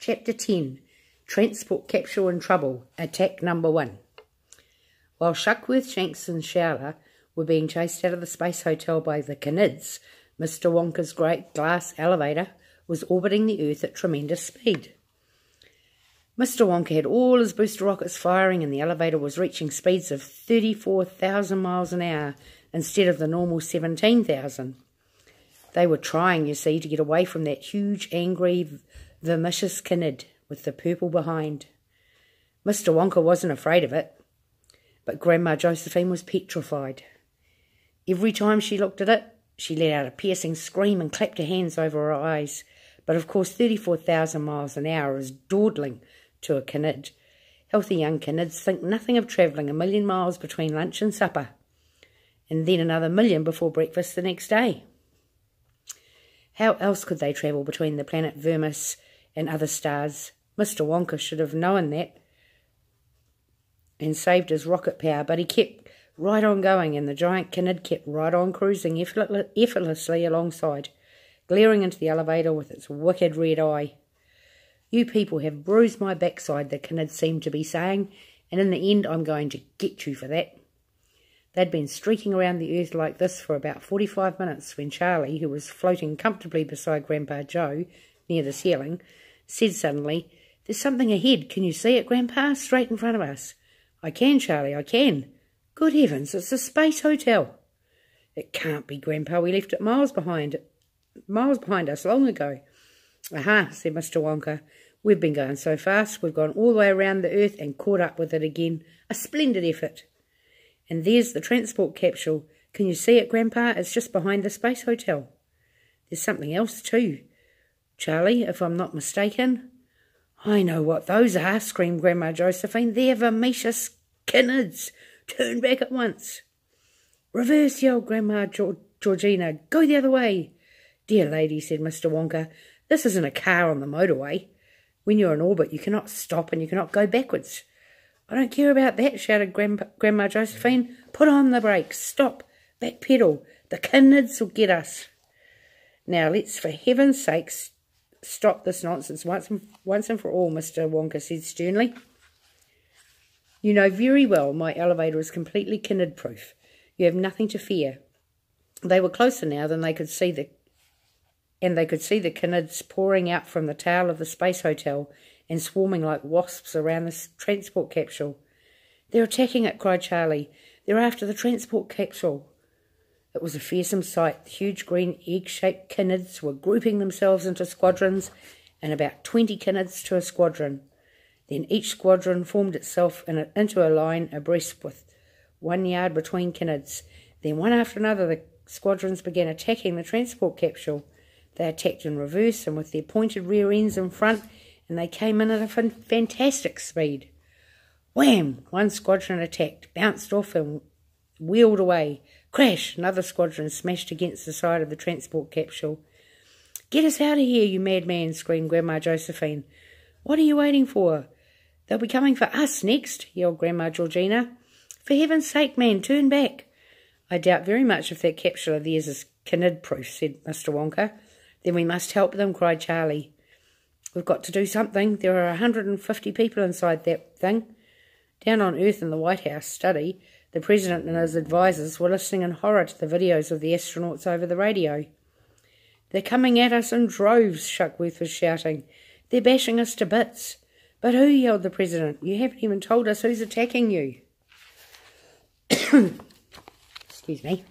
Chapter 10. Transport Capsule in Trouble. Attack Number 1. While Shuckworth, Shanks and Showler were being chased out of the Space Hotel by the Canids, Mr. Wonka's great glass elevator was orbiting the Earth at tremendous speed. Mr. Wonka had all his booster rockets firing and the elevator was reaching speeds of 34,000 miles an hour instead of the normal 17,000. They were trying, you see, to get away from that huge, angry, vermicious Canid with the purple behind. Mr. Wonka wasn't afraid of it, but Grandma Josephine was petrified. Every time she looked at it, she let out a piercing scream and clapped her hands over her eyes. But of course 34,000 miles an hour is dawdling to a Canid. Healthy young Canids think nothing of travelling 1,000,000 miles between lunch and supper, and then another 1,000,000 before breakfast the next day. How else could they travel between the planet Vermis and other stars? Mr. Wonka should have known that and saved his rocket power, but he kept right on going, and the giant Canid kept right on cruising effortlessly alongside, glaring into the elevator with its wicked red eye. "You people have bruised my backside," the Canid seemed to be saying, "and in the end I'm going to get you for that." They'd been streaking around the Earth like this for about 45 minutes when Charlie, who was floating comfortably beside Grandpa Joe near the ceiling, said suddenly, "There's something ahead. Can you see it, Grandpa? Straight in front of us." "I can, Charlie, I can." "Good heavens, it's the Space Hotel." "It can't be, Grandpa. We left it miles behind us long ago." "Aha," said Mr. Wonka. "We've been going so fast, we've gone all the way around the Earth and caught up with it again. A splendid effort. And there's the transport capsule. Can you see it, Grandpa? It's just behind the Space Hotel. There's something else too, Charlie, if I'm not mistaken." "I know what those are," screamed Grandma Josephine. "They're vermicious Canids. Turn back at once." "Reverse," yelled Grandma Georgina. "Go the other way." "Dear lady," said Mr. Wonka, "this isn't a car on the motorway. When you're in orbit, you cannot stop and you cannot go backwards." "I don't care about that," shouted Grandma Josephine. "Put on the brakes. Stop. Backpedal. The Canids will get us." "Now let's, for heaven's sakes, stop this nonsense once and for all," Mr. Wonka said sternly. "You know very well my elevator is completely Canid-proof. You have nothing to fear." They were closer now than they could see the Canids pouring out from the tail of the Space Hotel and swarming like wasps around the transport capsule. "They're attacking it," cried Charlie. "They're after the transport capsule." It was a fearsome sight. The huge green egg-shaped Canids were grouping themselves into squadrons, and about 20 Canids to a squadron. Then each squadron formed itself into a line abreast with 1 yard between Canids. Then one after another the squadrons began attacking the transport capsule. They attacked in reverse and with their pointed rear ends in front, and they came in at a fantastic speed. Wham! One squadron attacked, bounced off and wheeled away. Crash! Another squadron smashed against the side of the transport capsule. "Get us out of here, you madman!" screamed Grandma Josephine. "What are you waiting for? They'll be coming for us next," yelled Grandma Georgina. "For heaven's sake, man, turn back." "I doubt very much if that capsule of theirs is Canid-proof," said Mr. Wonka. "Then we must help them," cried Charlie. "We've got to do something. There are 150 people inside that thing." Down on Earth in the White House study, the President and his advisers were listening in horror to the videos of the astronauts over the radio. "They're coming at us in droves," Shuckworth was shouting. "They're bashing us to bits." "But who?" yelled the President. "You haven't even told us who's attacking you." Excuse me.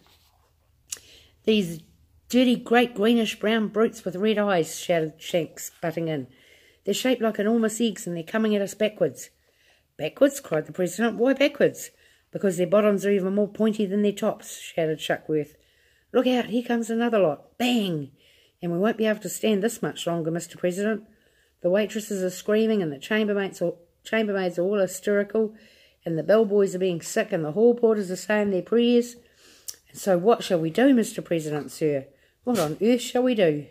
"These dirty, great greenish-brown brutes with red eyes," shouted Shanks, butting in. "They're shaped like enormous eggs and they're coming at us backwards." "Backwards?" cried the President. "Why backwards?" "Because their bottoms are even more pointy than their tops," shouted Shuckworth. "Look out, here comes another lot. Bang! And we won't be able to stand this much longer, Mr. President. The waitresses are screaming and the chambermaids are all hysterical and the bellboys are being sick and the hall porters are saying their prayers. And so what shall we do, Mr. President, sir? What on earth shall we do?"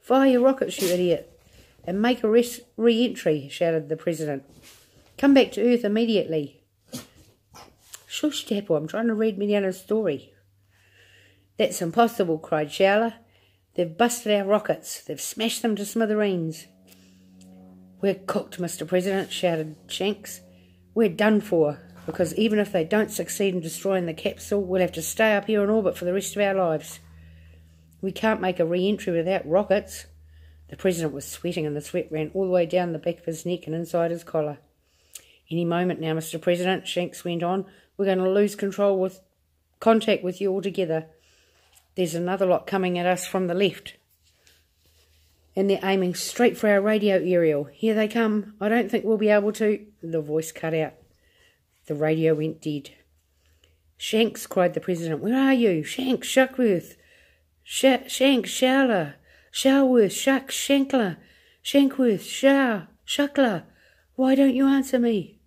"Fire your rockets, you idiot, and make a re-entry," shouted the President. "Come back to Earth immediately." "Shush, Dapple, I'm trying to read Mediana's story." "That's impossible," cried Showler. "They've busted our rockets. They've smashed them to smithereens." "We're cooked, Mr. President," shouted Shanks. "We're done for, because even if they don't succeed in destroying the capsule, we'll have to stay up here in orbit for the rest of our lives. We can't make a re-entry without rockets." The President was sweating, and the sweat ran all the way down the back of his neck and inside his collar. "Any moment now, Mr. President," Shanks went on. "We're going to lose contact with you altogether. There's another lot coming at us from the left, and they're aiming straight for our radio aerial. Here they come. I don't think we'll be able to—" The voice cut out. The radio went dead. "Shanks," cried the President. "Where are you? Shanks, Shuckworth. Shanks, Showler. Showerworth, Shankler. Shankworth, Shuckler. Why don't you answer me?"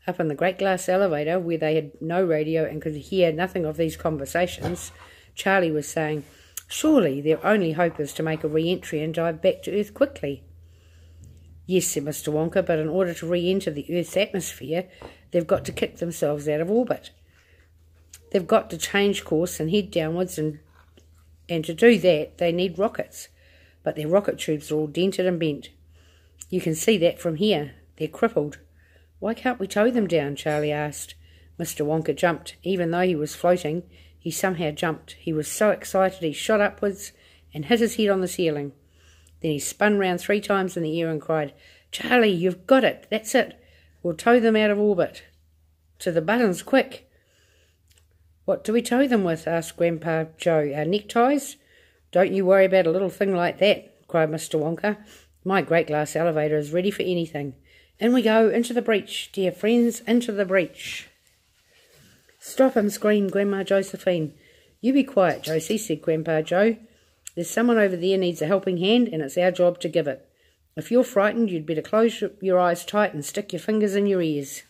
Up in the great glass elevator, where they had no radio and could hear nothing of these conversations, Charlie was saying, "Surely their only hope is to make a re-entry and dive back to Earth quickly." "Yes," said Mr. Wonka, "but in order to re-enter the Earth's atmosphere, they've got to kick themselves out of orbit. They've got to change course and head downwards, and to do that, they need rockets. But their rocket tubes are all dented and bent. You can see that from here. They're crippled." "Why can't we tow them down?" Charlie asked. Mr. Wonka jumped. Even though he was floating, he somehow jumped. He was so excited he shot upwards and hit his head on the ceiling. Then he spun round 3 times in the air and cried, "Charlie, you've got it. That's it. We'll tow them out of orbit. To the buttons, quick." "What do we tow them with?" asked Grandpa Joe. "Our neckties?" "Don't you worry about a little thing like that," cried Mr. Wonka. "My great glass elevator is ready for anything. In we go, into the breach, dear friends, into the breach." "Stop him!" screamed Grandma Josephine. "You be quiet, Josie," said Grandpa Joe. "There's someone over there needs a helping hand, and it's our job to give it. If you're frightened, you'd better close your eyes tight and stick your fingers in your ears."